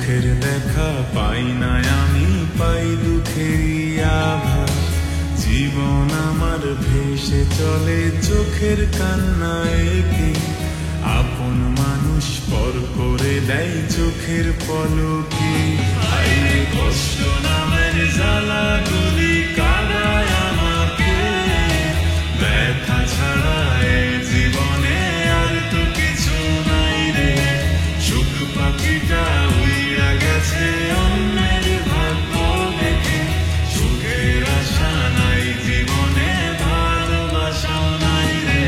চোখের দেখা পাই না আমি, পাই দুঃখেরই আভাস। জীবন আমার ভেসে চলে চোখের কান্নায় এঁকে, আপন মানুষ পর করে দেয় চোখের পলকে। হায়রে কষ্ট নামের জ্বালাগুলি কাঁদায় আমাকে, ব্যথা ছাড়া এ জীবনে আর তো কিছু নাই রে। সুখ পাখিটা উইড়া গেছে অন্যের ভাগ্য দেখে, সুখের আশা নাই জীবনে, ভালোবাসাও নাই রে।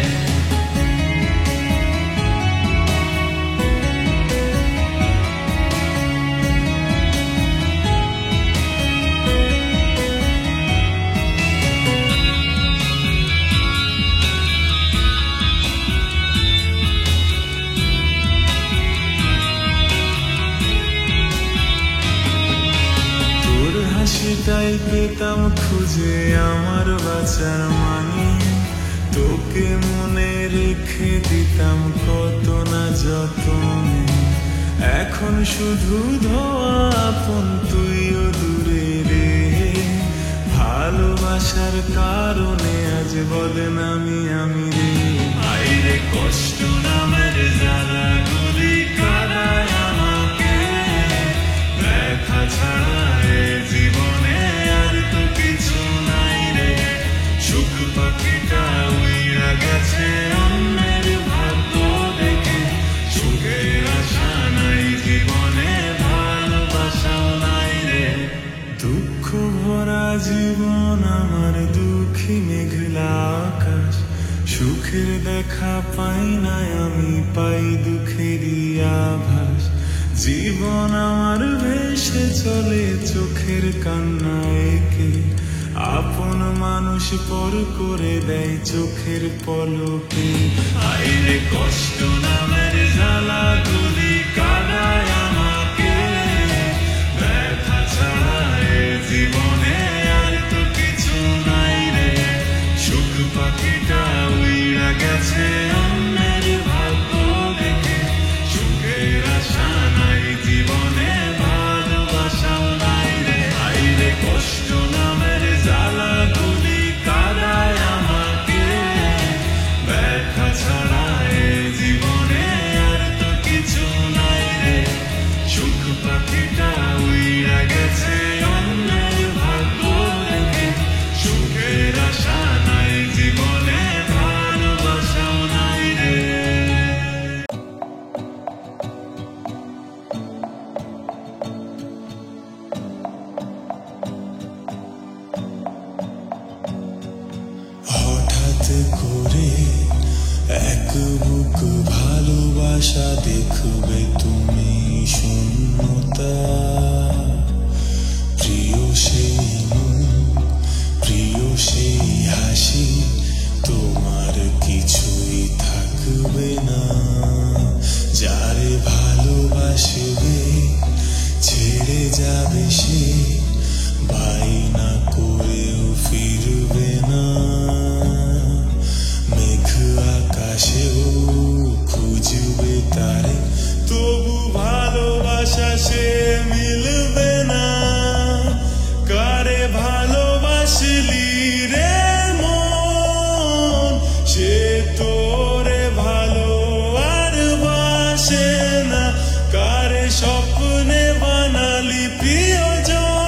হাসিটাই পেতাম খুঁজে আমার বাঁচার মানে, তোকে মনে রেখে দিতাম কত না যতনে। এখন শুধু ধোয়া আপন, তুইও দূরে রে। ভালোবাসার কারণে আজ বদনামি আমি রে। হায়রে কষ্ট নামের জ্বালাগুলি কাঁদায় আমাকে, ব্যথা ছাড়া এ জীবনে আর তো কিছু নাই রে। সুখ পাখিটা উইড়া গেছে অন্যের ভাগ্য দেখে, সুখের আশা নাই জীবনে, ভালোবাসাও নাই রে। দুঃখ ভরা জীবন আমার, দুঃখী মেঘলা আকাশ। সুখের দেখা পাই না আমি, পাই দুঃখেরই আভাস। জীবন আমার ভেসে চলে চোখের কান্না এঁকে, আপন মানুষ পর করে দেয় চোখের পলকে। হায়রে কষ্ট নামের জ্বালাগুলি কাঁদায় আমাকে, ব্যথা ছাড়া এ জীবনে আর তো কিছু নাই রে। সুখ পাখিটা উইড়া গেছে অন্যের ভাগ্য দেখে, সুখের আশা নাই জীবনে, ভালোবাসাও নাই রে। হায়রে কষ্ট নামের জ্বালাগুলি কাঁদায় আমাকে, ব্যথা ছাড়া এ জীবনে আর তো কিছু নাই রে। সুখ পাখিটা উইড়া গেছে অন্যের ভাগ্য দেখে, সুখের আশা নাই জীবনে, ভালোবাসাও নাই রে। হঠাৎ করে এক বুক ভালোবাসা দেখবে তুমি শূন্যতা। প্রিয় সেই মন, প্রিয় সেই হাসি, তোমার কিছুই থাকবে না। যারে ভালোবাসবে ছেড়ে যাবে সে, বায়না করেও ফিরবে না। মেঘ আকাশেও খুঁজবে তারে, তবু ভালোবাসা সে মিলবে না। কারে ভালোবাসলি রে মন, সে তোরে ভালো আর বাসে না। কারে স্বপ্নে বানালি প্রিয়জন,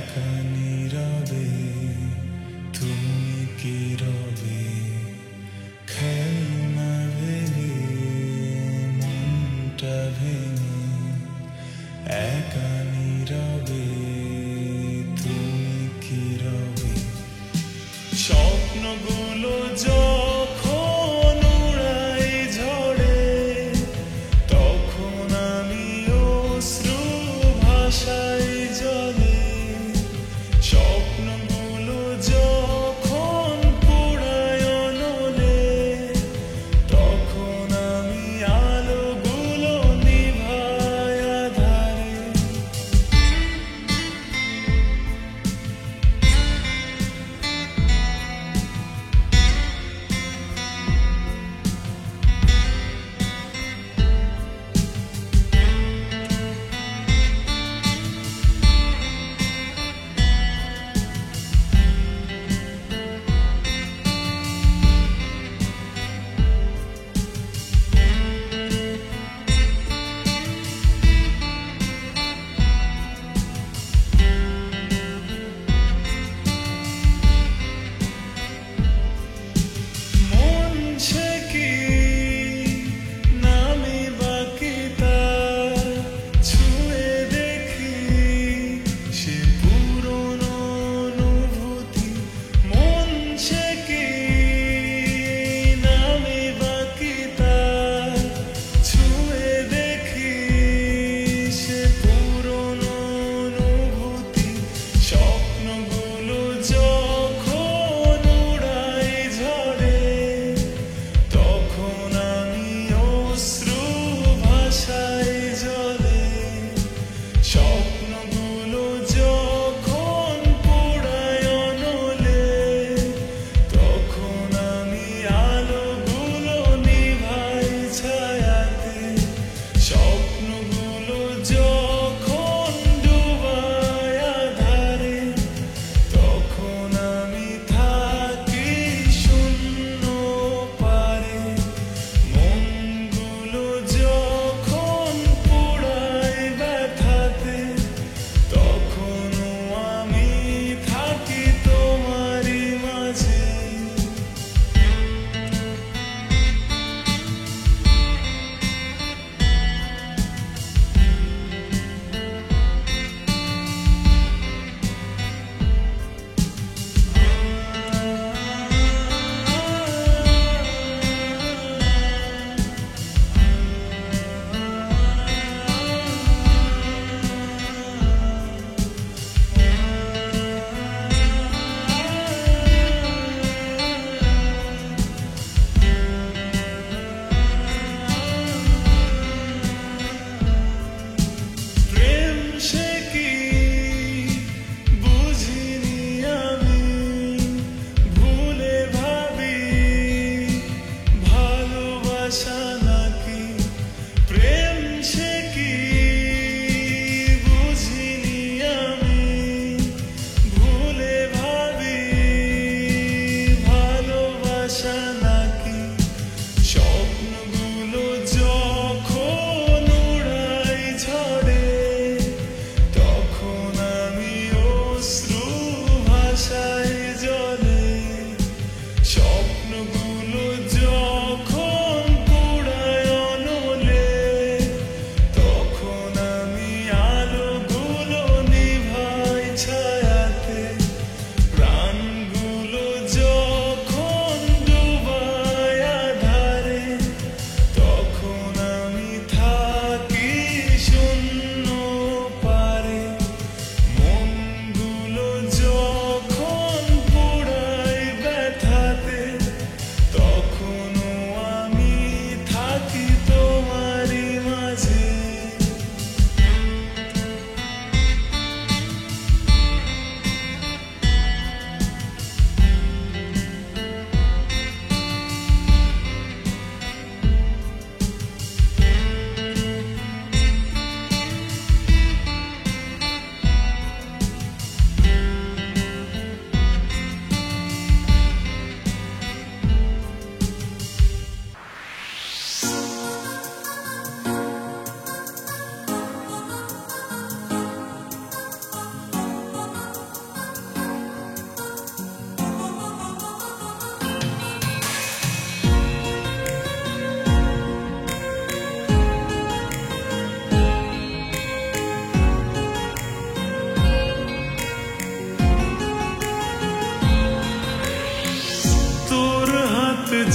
একা নীরবে তুমি কি রবে খেলনা ভেঙে মনটা ভেঙে একা নীরবে তুমি কি রবে স্বপ্নগুলো যখন উড়াই ঝড়ে তখন আমি অশ্রু ভাষায় জলে স্বপ্নগুলো যখন পোড়ায় অনলে তখন আমি আলোগুলো নিভাই আঁধারে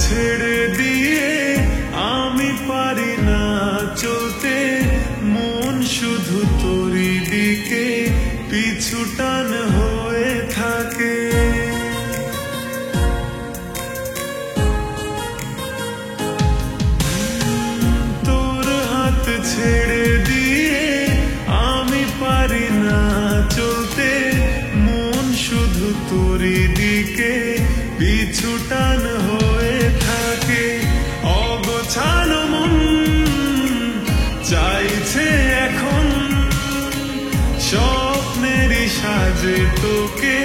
ছেড়ে দিয়ে আমি পারি না চলতে, মন শুধু তোরই দিকে পিছু টান হয়ে থাকে। তোর হাত ছেড়ে দিয়ে আমি পারি না চলতে, মন শুধু তোরই দিকে পিছু টান হয়ে থাকে। অগোছালো মন চাইছে এখন স্বপ্নেরই সাজে তোকে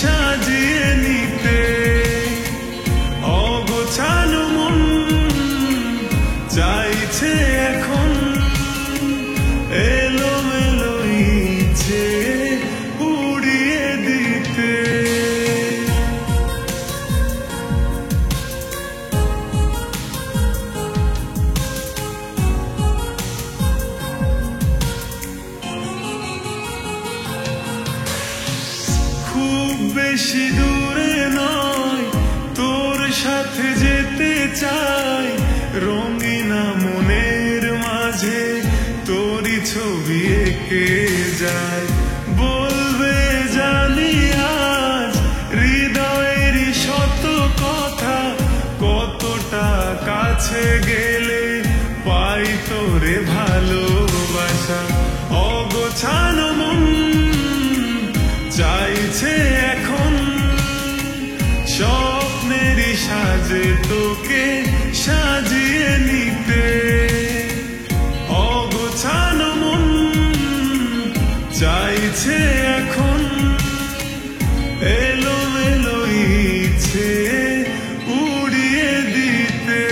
সাজিয়ে নিতে। অগোছালো মন চাইছে এখন এলোমেলো ইচ্ছে উড়িয়ে দিতে। খুব বেশি দূরে নয়, তোর সাথে যেতে চাই, রঙিনা মনের মাঝে তোরই ছবি এঁকে যায়। বলবে জানি আজ হৃদয়েরই শত কথা, কতটা কাছে গেলে পাই তোরে ভালোবাসা। অগোছালো মন চাইছে এখন স্বপ্নেরই সাজে তোকে সাজিয়ে নিতে। অগোছালো মন চাইছে এখন এলোমেলো ইচ্ছে উড়িয়ে দিতে।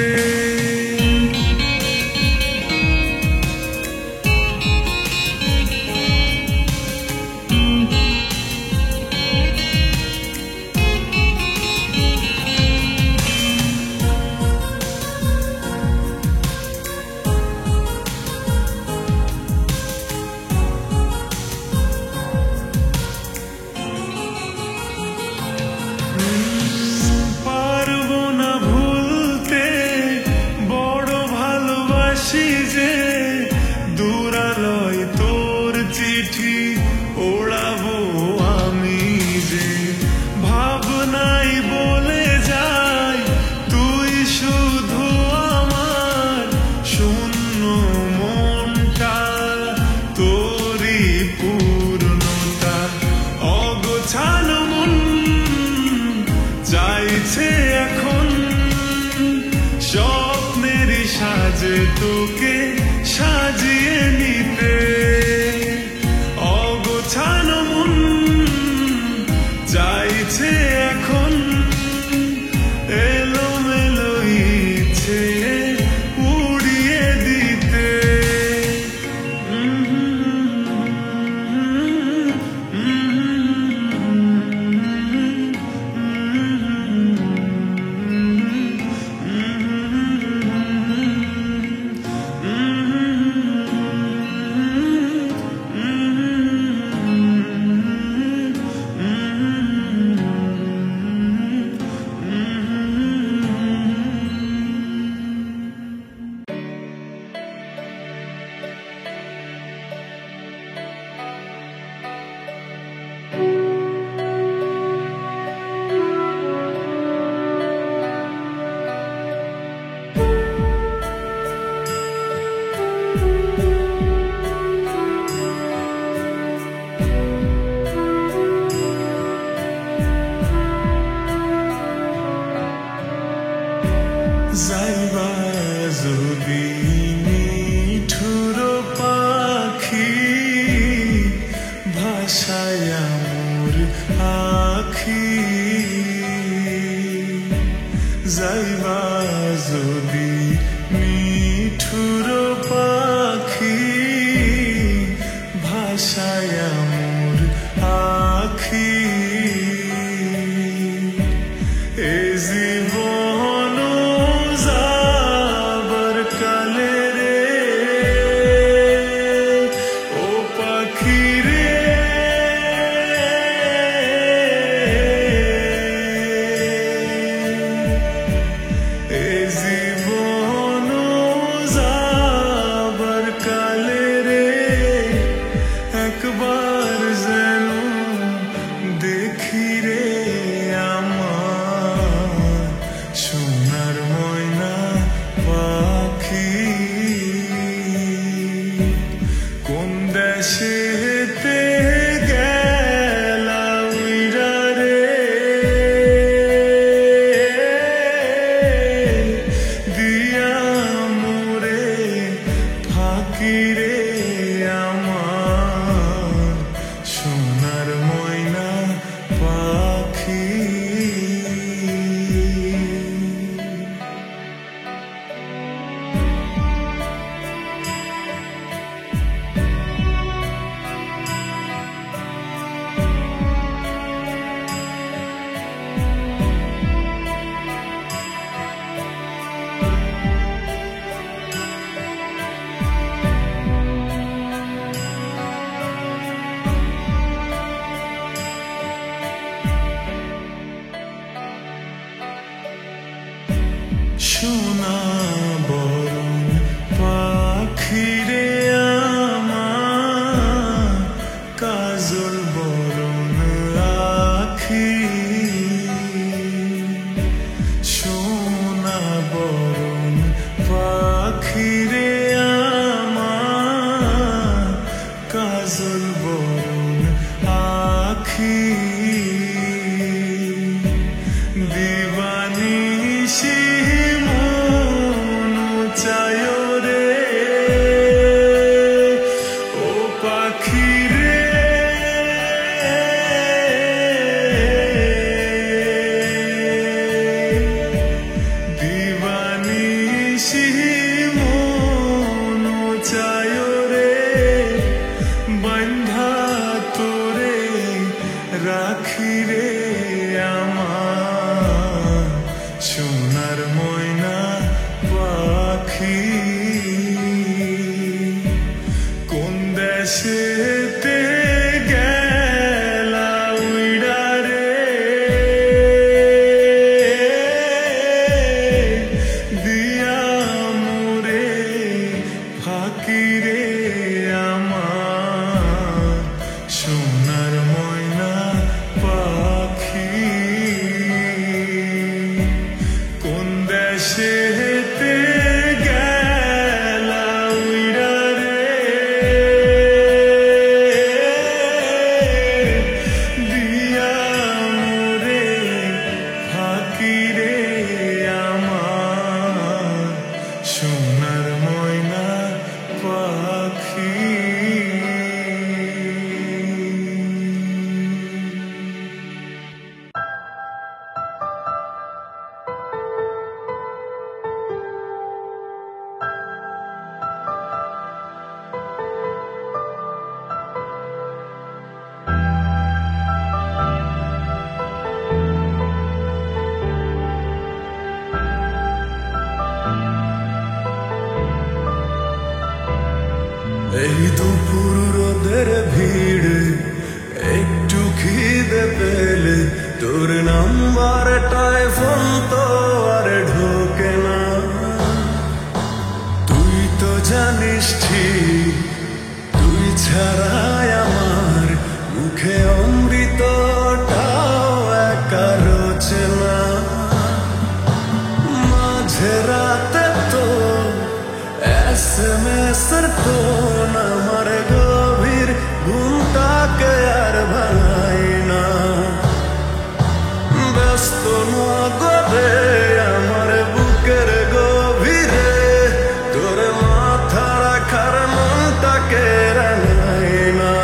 পারবো না ভুলতে বড় ভালোবাসি যে, দূরালয় তোর চিঠি ওড়াবো আমি যে। ভাবনাই বলে যাই তুই শুধু আমার, শূন্য মনটা তোরই পূর্ণতা। অগোছালো মন চাইছে এখন স্বপ্নেরই সাজে তোকে সাজিয়ে নিতে। অগোছালো মন চাইছে এখন এলোমেলো ইচ্ছে উড়িয়ে দিতে। যাইবা যদি নিঠুর পাখি, ভাষায় মোর আখি। যাইবা যদি নিঠুর পাখি, ভাষায় মোর আখি। এ জীবন যাবার কালে রে ও পাখি রে, এ কাজল বরণ আখি সোনা বরণ পাখি রে আমার কাজল বরণ আখি দিবানিশি মন চায় রে ও পাখি রে দিবানিশি মন চায় রে বন্ধা তোরে রাখি রে আমার সোনার ময়না পাখি কোন দেশেতে গেলা উইড়া রে দিয়া মোরে ফাঁকি রে আমার সোনার ময়না পাখি কোন দেশেতে গেলা উইড়া রে দিয়া মোরে ফাঁকি রে আমার সোনার ময়না পাখি এই দুপুর রোদের ভিড়ে একটু খিদে পেলে তোর নাম্বারটায় ফোন তো আর ঢোকে না তুই তো জানিস ঠিক তুই ছাড়াই আমার মুখে অমৃতটাও একা রোচে না মাঝে রাতে তো SMS টোন আমার গভীর ঘুমটাকে আর ভাঙাই না ব্যস্ত নগরে আমার বুকের গভীরে তোর মাথা রাখার মনটাকে রাঙাই না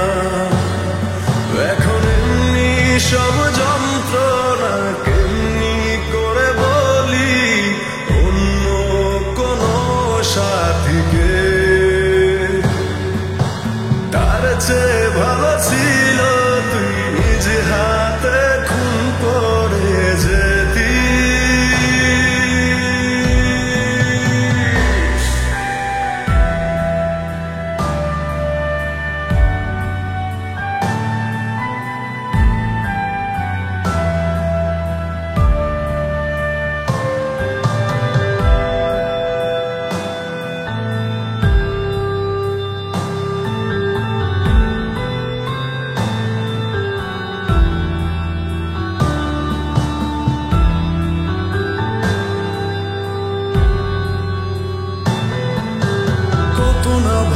এখন এমনি সব যন্ত্রণা কেমনি করে বলি অন্য কোনো সাথীকে তার চেয়ে ভালো ছিল তুই নিজ হাতে খুন করে যেতি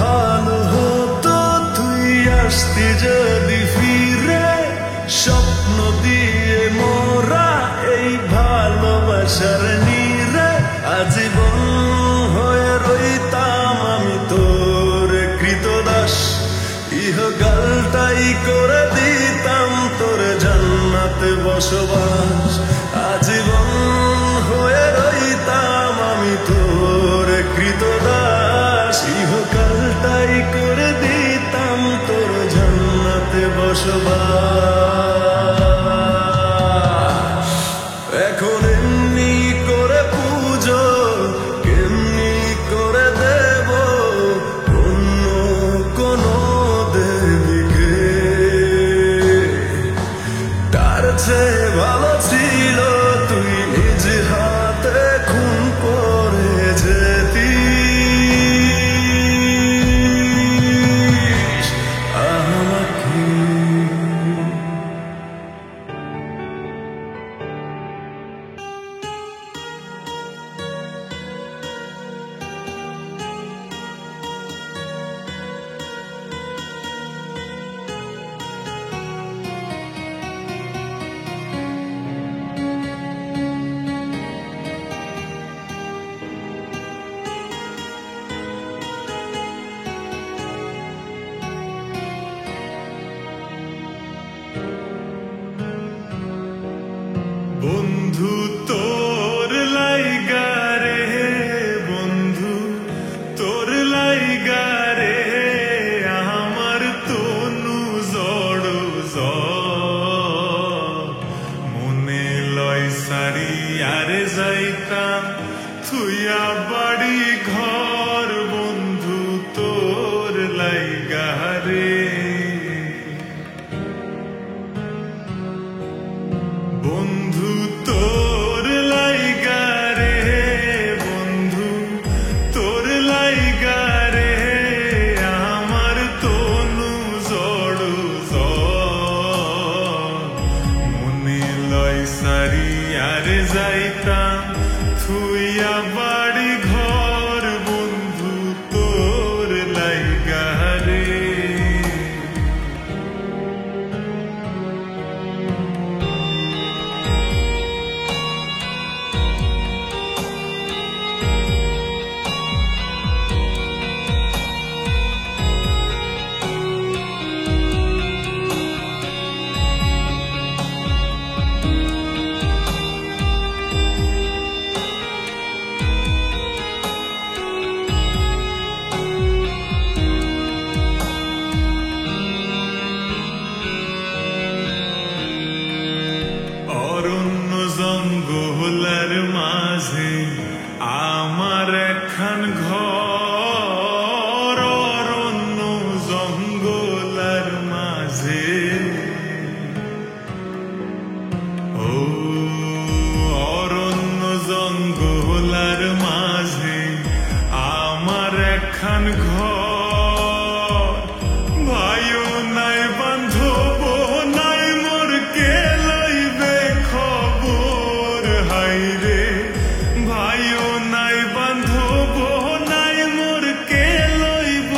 ভালো হতো তুই আসতি যদি ফিরে স্বপ্ন দিয়ে মোরা এই ভালোবাসার নীরে আজীবন হয়ে রইতাম আমি তোর কৃতদাস ইহকালটাই করে দিতাম তোর জান্নাতে বসবাস আজীবন হয়ে রইতাম আমি তোর কৃতদাস ইহকালটাই করে দিতাম তোর জান্নাতে বসবাস এখন এমনি করে পুজো কেমনি করে দেব অন্য কোনো দেবীকে তার চেয়ে ভালো ছিল তুই নিজ হাতে খুন করে যেতি আমাকে বন্ধু তোর লাইগা রে, বন্ধু তোর লাইগা রে, আমার তনু জড় মনে লয় সারি আরে যাইতাম থুইয়া বাড়ি ঘর, বন্ধু তোর লাইগা রে। বন্ধু তোর লাইগা রে, বন্ধু তোর লাইগা রে, আমার তনু জড় মনে লয় সারি আরে যাইতাম থুইয়া বাড়ি ঘর, বন্ধু তোর লাইগা রে। অরণ্য জঙ্গলার মাঝে আমার একখান ঘর, অরণ্য জঙ্গলার মাঝে, ও অরণ্য জঙ্গলার মাঝে আমার একখান ঘর, ভাইও নাই বান্ধব নাই মোর কে লইবে খবর, হাইরে ভাইও নাই বান্ধব নাই মোর কে লইব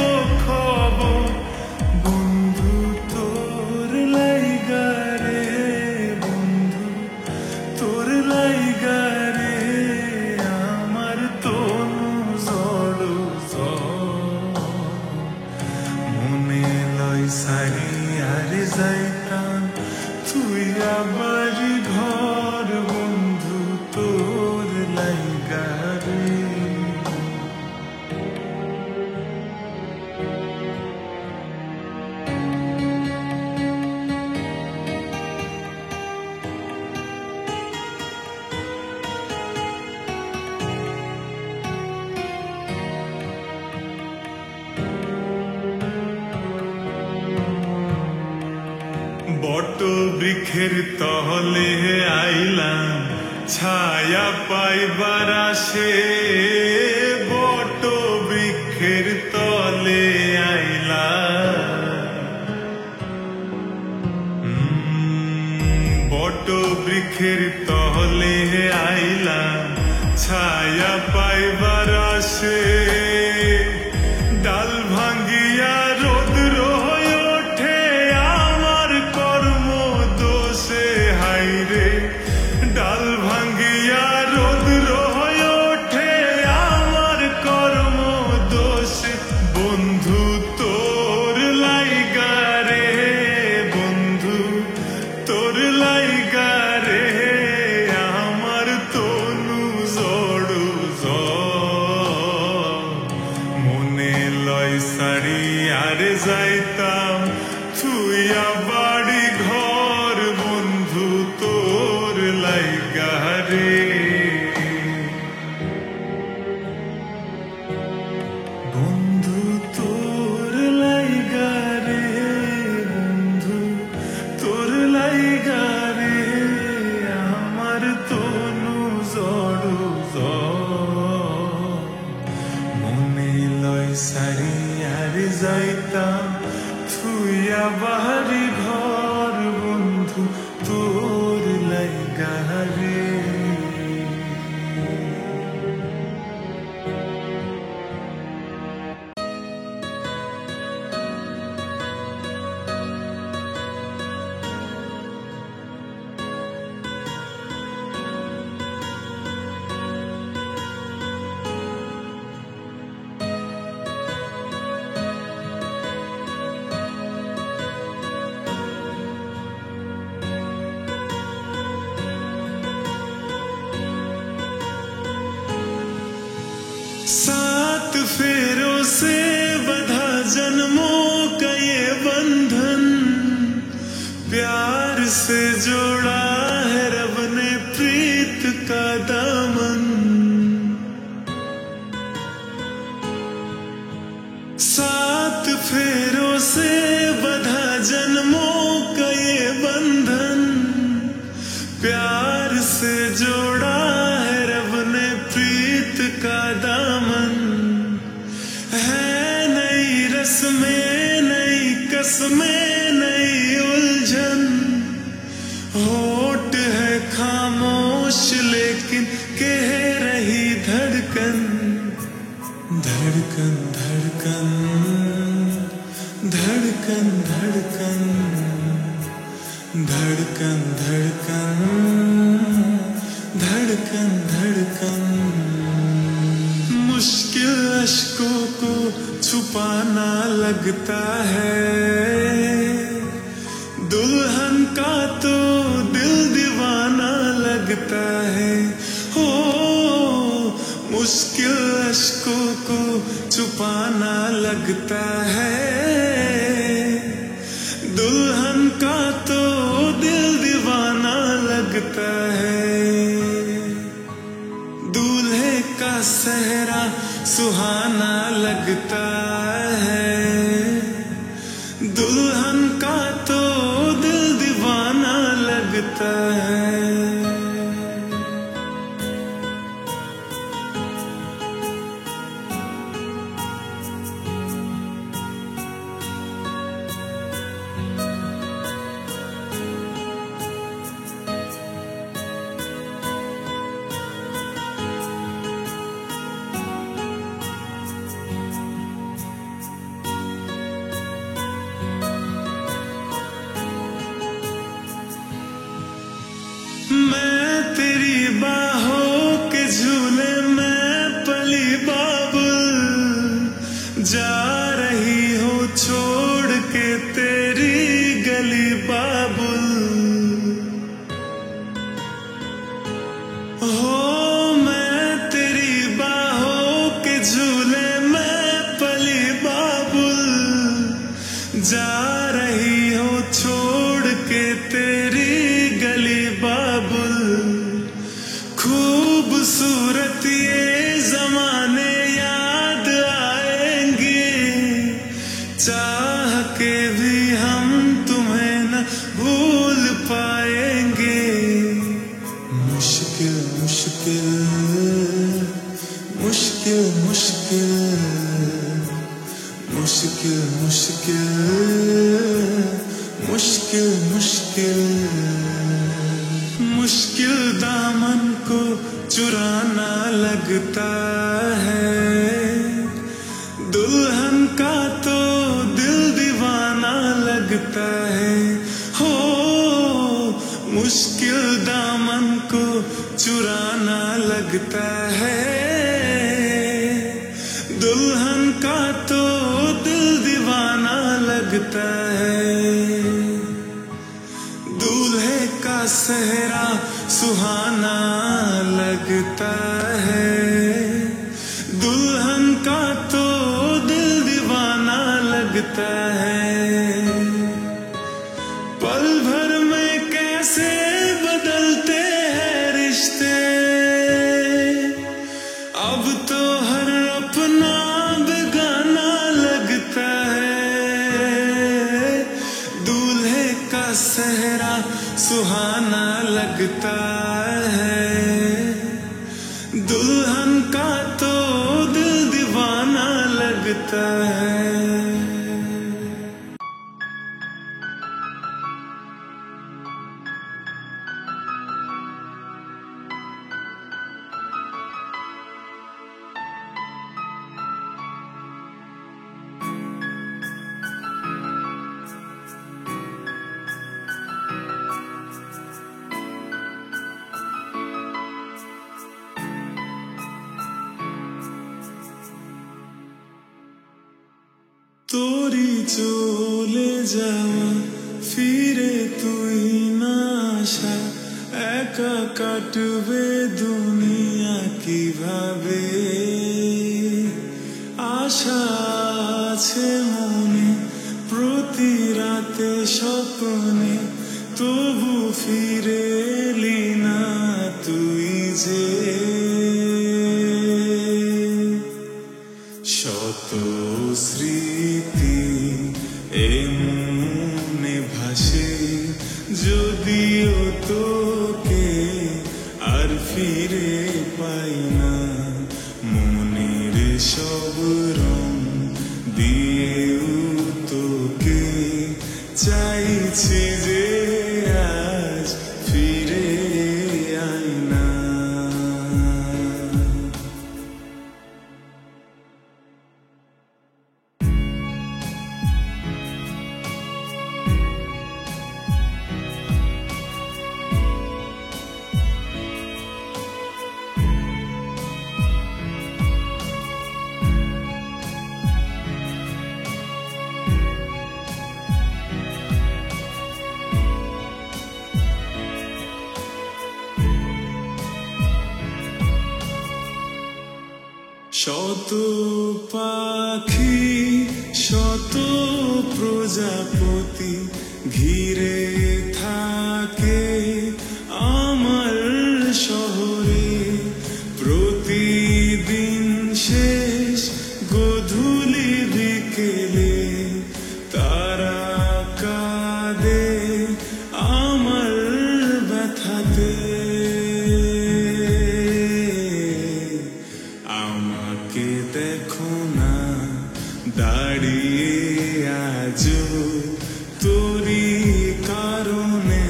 খবর, বন্ধু তোর লাইগা রে, বন্ধু তোর লাইগা রে, আমার তনু জড় মনে লয় সারি আরে যাইতাম থুইয়া বাড়ি ঘর, বন্ধু তোর লাইগা রে। বট বৃক্ষের তহলে আইলাম ছায়া পাইবার আসে, বট বৃক্ষের তলে আইলাম, বট বৃক্ষের তহলে আইলাম ছায়া পাইবার আসে, ডাল ভাঙ্গিয়া রোদ্র হয়ে ওঠে আমার কর্ম দোষে, হাইরে ডাল ভাঙ্গিয়া রোদ্র হয়ে ওঠে আমার কর্ম দোষে, বন্ধু তোর লাইগা রে, বন্ধু তোর লাইগা রে, আমার তনু জড় से बंधा जन्मों का ये बंधन, प्यार से जोड़ा है रब ने प्रीत का दामन। सात फेरों से बंधा जन्मों का ये बंधन, प्यार से जोड़ा है रब ने प्रीत का दामन। है नई रस्में, नई कसमें, नई उलझन, होठ है खामोश लेकिन कह रही धड़कन। धड़कन धड़कन धड़कन धड़कन धड़कन धड़कन धड़कन धड़कन। मुश्किल अश्कों को छुपाना लगता है, दुल्हन का तो दिल दीवाना लगता है। हो मुश्किल अश्कों को छुपाना लगता है, दुल्हन का तो दिल दीवाना लगता है। दूल्हे का सेहरा सुहाना लगता है, दुल्हन का तो दिल दीवाना लगता है। मैं तेरी बाहों के झूले में पली बाबुल, जा रही हो छोड़ के तेरी गली बाबुल। हो मैं तेरी बाहों के झूले में पली बाबुल, जा रही हो छोड़ के तेरी गली बाबुल। खूबसूरत ये जमाने याद आएंगे, चाह के भी हम तुम्हें न भूल पाएंगे। मुश्किल मुश्किल मुश्किल मुश्किल मुश्किल मुश्किल मुश्किल मुश्किल मुश्किल दामन को चुराना लगता है, दुल्हन का तो दिल दीवाना लगता है। हो मुश्किल दामन को चुराना लगता है, दुल्हन का तो दिल दीवाना लगता है। दूल्हे का सेहरा सुहाना लगता है, दुल्हन का तो दिल दीवाना लगता है। पल भर में कैसे बदलते हैं रिश्ते, अब तो हर अपना बेगाना लगता है। दूल्हे का सेहरा सुहाना लगता है, दुल्हन का तो दिल दीवाना लगता है। তোরি চলে যাওয়া ফিরে তুই না আসা, একা কাটবে দুনিয়া কিভাবে। আশা আছে মনে প্রতি রাতে স্বপ্নে, তবু ফিরে এলি না তুই যে। শত স্মৃতি এমনে ভাসে, যদিও তোকে আর ফিরে পাই না। মনের সব রং দিয়েও তোকে চাইছি যে আজ ফিরে আয় না। শত পাখি শত প্রজাপতি ঘিরে থাকে আমার শহরে। প্রতিদিন শেষ গধূলি বিকেলে তারা কাঁদে আমার ব্যথাতে। আমাকে দেখো না দাঁড়িয়ে আজও তোরই কারণে,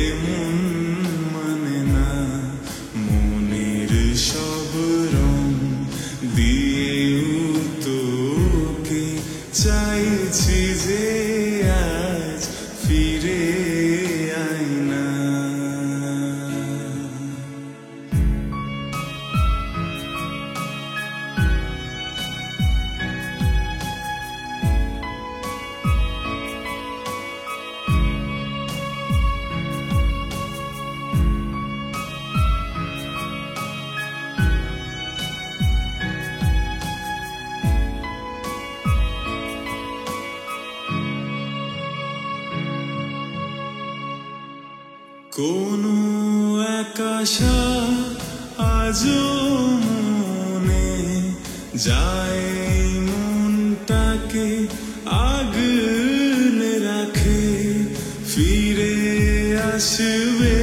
এমন মানে না। মনের সব রং দিয়েও তোকে চাইছি যে আজ ফিরে আয় না। কোনো এক আশা আজও মনে যায়, মনটাকে আগলে রাখে। ফিরে আসবে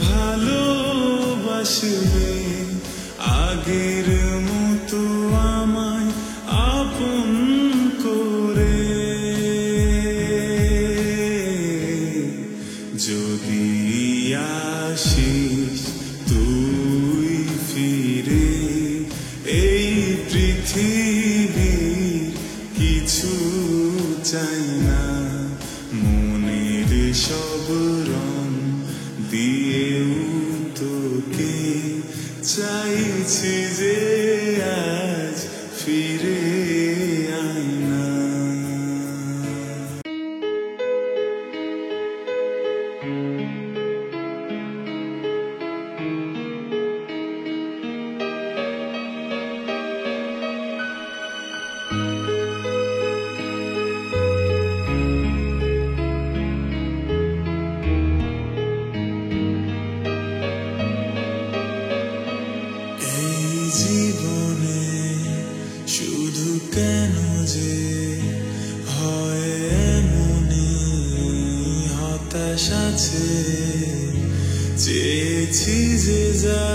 ভালোবাসবে আগের মতো আমায় আপন করে। যদি আসিস তুই ফিরে, এই পৃথিবীর কিছু চাই না। মনের সব রং দিয়েও তোকে চাইছি যে আজ ফিরে আয় না। জীবনে শুধু কেন যে হয় এমনি হতাশ আছে। চেয়েছি যে যা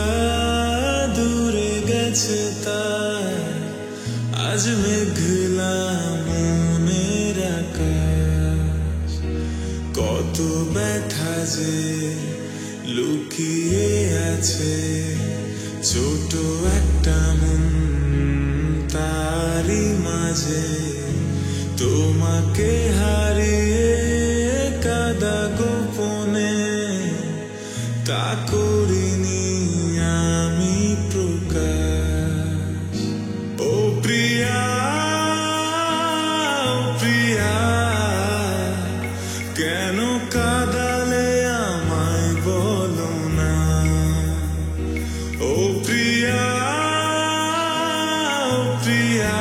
দূরে গেছে তার আজ মেঘলা মনের আকাশ। কত ব্যথা যে লুকিয়ে আছে ছোট একটা মন তারি মাঝে। তোমাকে হারিয়ে কাদা গোপনে তা করিনি আমি প্রকাশ। ও প্রিয়া প্রিয়া, কেন কাঁদালে আমায় বলো না। ও প্রিয়া প্রিয়া,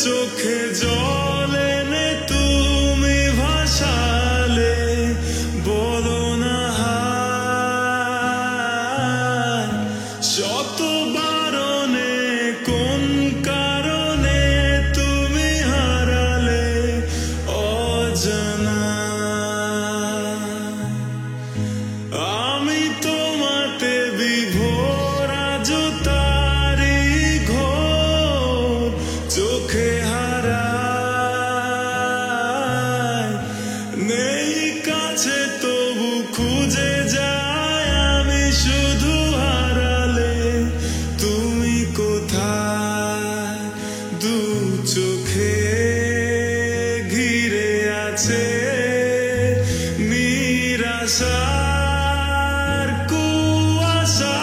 চোখে জল এনে তুমি ভাসালে, বলো না হায় শত বারণে কোন কারণে তুমি হারালে অজানা। আমি তোমাতে বিভোর আজ তারি ঘোর চোখে হারায়, নেই কাছে তবু খুঁজে যায় আমি শুধু হারালে তুমি কোথায়। দু চোখে ঘিরে আছে নিরাশার কুয়াশা,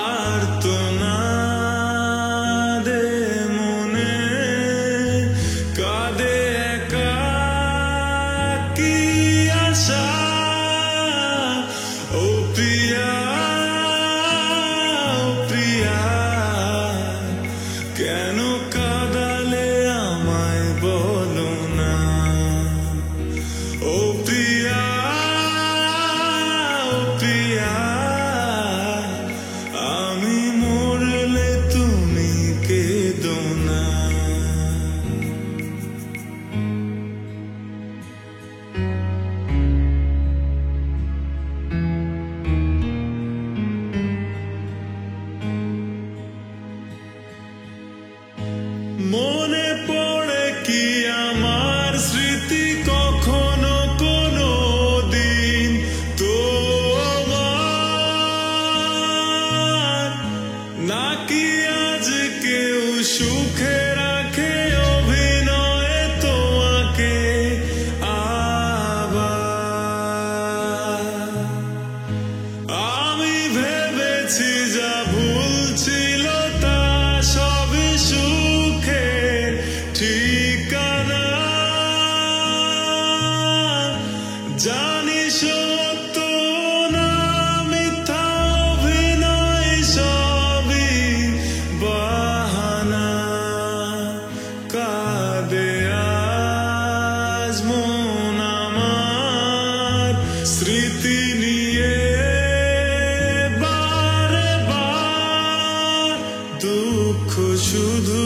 আর তো না দে মনে কাঁদে একাকী আশা। ও প্রিয়া, ও প্রিয়া, কেন কাঁদালে আমায় বলো না। ও প্রিয়া, ও প্রিয়া, আমি মরলে তুমি কেঁদো না। মনে পড়ে কি আমার স্মৃতি কখনো কোনো দিন তোমার, নাকি আজ কেউ সুখে রাখে অভিনয়ে তোমাকে আবার। আমি ভেবেছি যা ভুল ছিল তা সবই সুখের ঠিকানা, জানি সত্য না মিথ্যা অভিনয় সবই বাহানা। কাঁদে আজ মন আমার স্মৃতি নিয়ে বারে বার, দুঃখ শুধু